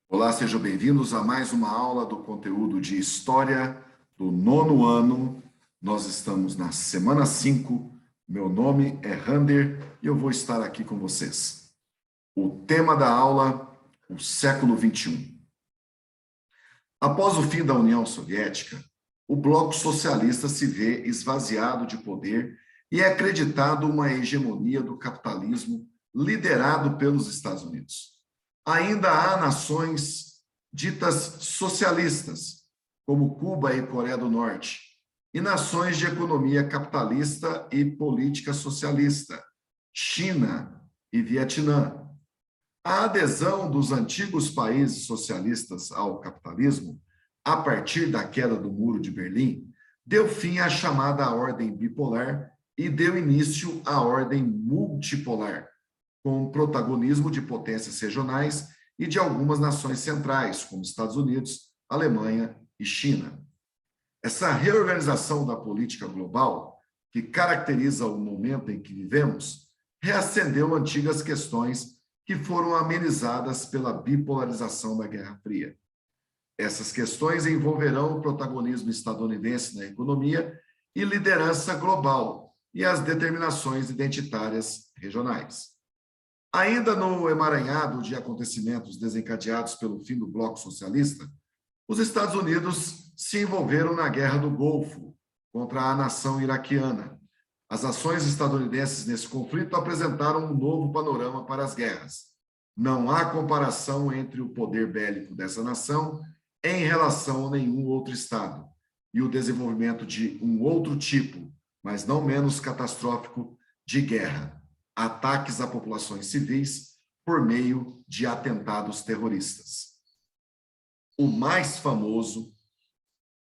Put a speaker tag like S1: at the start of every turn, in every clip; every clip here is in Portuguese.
S1: Olá, sejam bem-vindos a mais uma aula do conteúdo de História do nono ano. Nós estamos na semana 5. Meu nome é Rander e eu vou estar aqui com vocês. O tema da aula, o século XXI. Após o fim da União Soviética, o Bloco Socialista se vê esvaziado de poder e é acreditado uma hegemonia do capitalismo liderado pelos Estados Unidos. Ainda há nações ditas socialistas, como Cuba e Coreia do Norte, e nações de economia capitalista e política socialista, China e Vietnã. A adesão dos antigos países socialistas ao capitalismo, a partir da queda do Muro de Berlim, deu fim à chamada ordem bipolar e deu início à ordem multipolar, com o protagonismo de potências regionais e de algumas nações centrais, como Estados Unidos, Alemanha e China. Essa reorganização da política global, que caracteriza o momento em que vivemos, reacendeu antigas questões que foram amenizadas pela bipolarização da Guerra Fria. Essas questões envolverão o protagonismo estadunidense na economia e liderança global e as determinações identitárias regionais. Ainda no emaranhado de acontecimentos desencadeados pelo fim do Bloco Socialista, os Estados Unidos se envolveram na Guerra do Golfo contra a nação iraquiana. As ações estadunidenses nesse conflito apresentaram um novo panorama para as guerras. Não há comparação entre o poder bélico dessa nação em relação a nenhum outro Estado e o desenvolvimento de um outro tipo, mas não menos catastrófico, de guerra: ataques a populações civis por meio de atentados terroristas. O mais famoso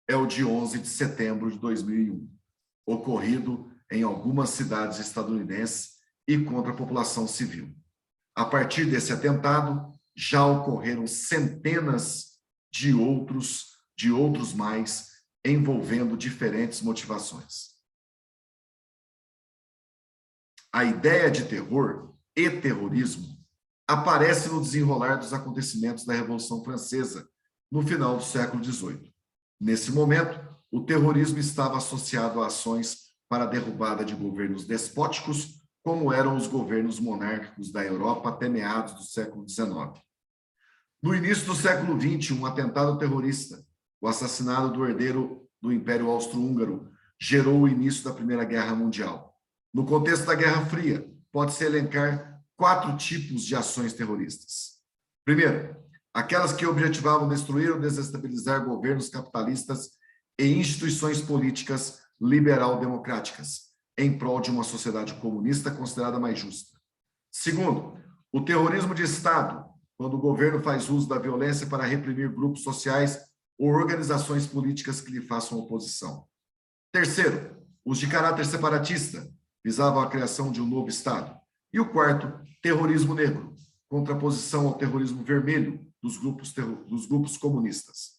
S1: é o de 11 de setembro de 2001, ocorrido em algumas cidades estadunidenses e contra a população civil. A partir desse atentado, já ocorreram centenas de outros mais, envolvendo diferentes motivações. A ideia de terror e terrorismo aparece no desenrolar dos acontecimentos da Revolução Francesa, no final do século XVIII. Nesse momento, o terrorismo estava associado a ações para a derrubada de governos despóticos, como eram os governos monárquicos da Europa até meados do século XIX. No início do século XX, um atentado terrorista, o assassinato do herdeiro do Império Austro-Húngaro, gerou o início da Primeira Guerra Mundial. No contexto da Guerra Fria, pode-se elencar 4 tipos de ações terroristas. Primeiro, aquelas que objetivavam destruir ou desestabilizar governos capitalistas e instituições políticas liberal-democráticas, em prol de uma sociedade comunista considerada mais justa. Segundo, o terrorismo de Estado, quando o governo faz uso da violência para reprimir grupos sociais ou organizações políticas que lhe façam oposição. Terceiro, os de caráter separatista, visavam a criação de um novo Estado. E o quarto, terrorismo negro, contraposição ao terrorismo vermelho dos grupos comunistas.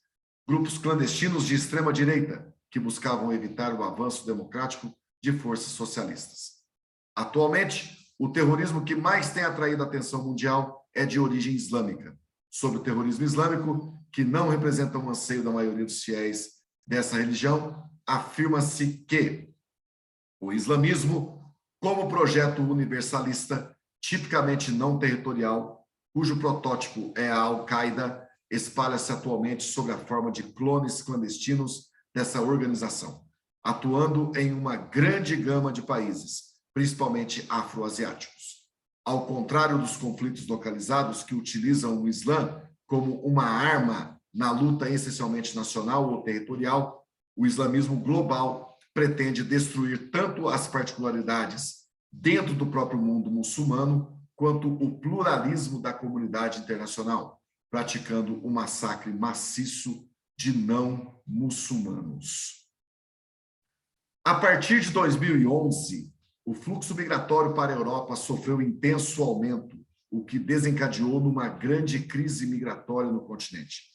S1: Grupos clandestinos de extrema-direita, que buscavam evitar o avanço democrático de forças socialistas. Atualmente, o terrorismo que mais tem atraído a atenção mundial é de origem islâmica. Sobre o terrorismo islâmico, que não representa um anseio da maioria dos fiéis dessa religião, afirma-se que o islamismo, como projeto universalista, tipicamente não territorial, cujo protótipo é a Al-Qaeda, espalha-se atualmente sob a forma de clones clandestinos dessa organização, atuando em uma grande gama de países, principalmente afroasiáticos. Ao contrário dos conflitos localizados que utilizam o Islã como uma arma na luta essencialmente nacional ou territorial, o islamismo global pretende destruir tanto as particularidades dentro do próprio mundo muçulmano, quanto o pluralismo da comunidade internacional, praticando um massacre maciço de não muçulmanos. A partir de 2011, o fluxo migratório para a Europa sofreu intenso aumento, o que desencadeou numa grande crise migratória no continente.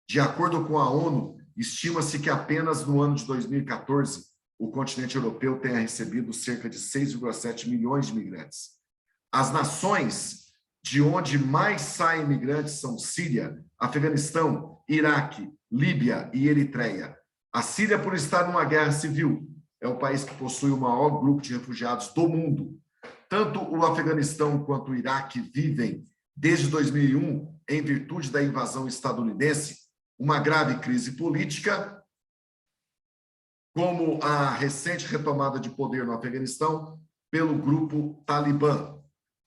S1: De acordo com a ONU, estima-se que apenas no ano de 2014, o continente europeu tenha recebido cerca de 6,7 milhões de imigrantes. As nações de onde mais saem imigrantes são Síria, Afeganistão, Iraque, Líbia e Eritreia. A Síria, por estar numa guerra civil, é o país que possui o maior grupo de refugiados do mundo. Tanto o Afeganistão quanto o Iraque vivem, desde 2001, em virtude da invasão estadunidense, uma grave crise política, como a recente retomada de poder no Afeganistão pelo grupo Talibã.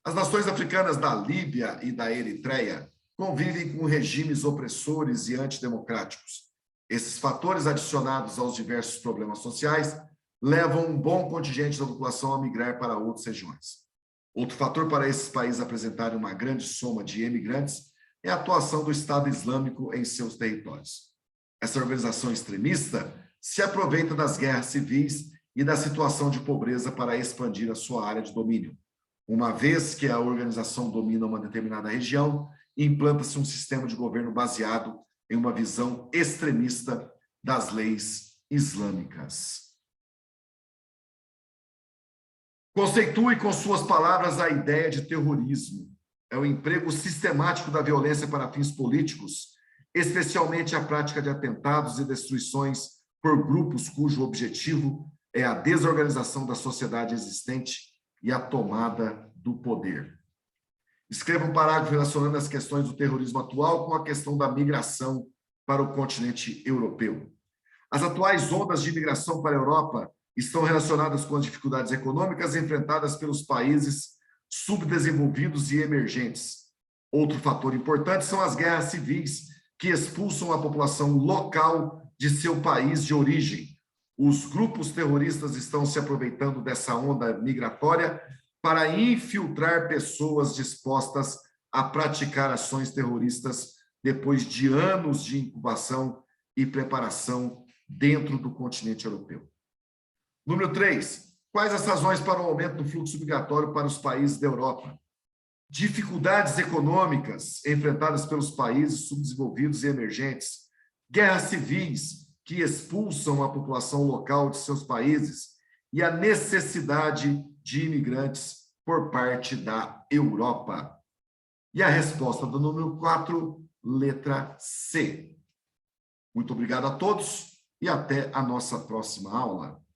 S1: As nações africanas da Líbia e da Eritreia convivem com regimes opressores e antidemocráticos. Esses fatores, adicionados aos diversos problemas sociais, levam um bom contingente da população a migrar para outras regiões. Outro fator para esses países apresentarem uma grande soma de emigrantes é a atuação do Estado Islâmico em seus territórios. Essa organização extremista se aproveita das guerras civis e da situação de pobreza para expandir a sua área de domínio. Uma vez que a organização domina uma determinada região, implanta-se um sistema de governo baseado em uma visão extremista das leis islâmicas. Conceitue com suas palavras a ideia de terrorismo. É o emprego sistemático da violência para fins políticos, especialmente a prática de atentados e destruições por grupos cujo objetivo é a desorganização da sociedade existente e a tomada do poder. Escreva um parágrafo relacionando as questões do terrorismo atual com a questão da migração para o continente europeu. As atuais ondas de imigração para a Europa estão relacionadas com as dificuldades econômicas enfrentadas pelos países subdesenvolvidos e emergentes. Outro fator importante são as guerras civis, que expulsam a população local de seu país de origem. Os grupos terroristas estão se aproveitando dessa onda migratória para infiltrar pessoas dispostas a praticar ações terroristas depois de anos de incubação e preparação dentro do continente europeu. Número 3. Quais as razões para o aumento do fluxo migratório para os países da Europa? Dificuldades econômicas enfrentadas pelos países subdesenvolvidos e emergentes, guerras civis que expulsam a população local de seus países e a necessidade de imigrantes por parte da Europa. E a resposta do número 4, letra C. Muito obrigado a todos e até a nossa próxima aula.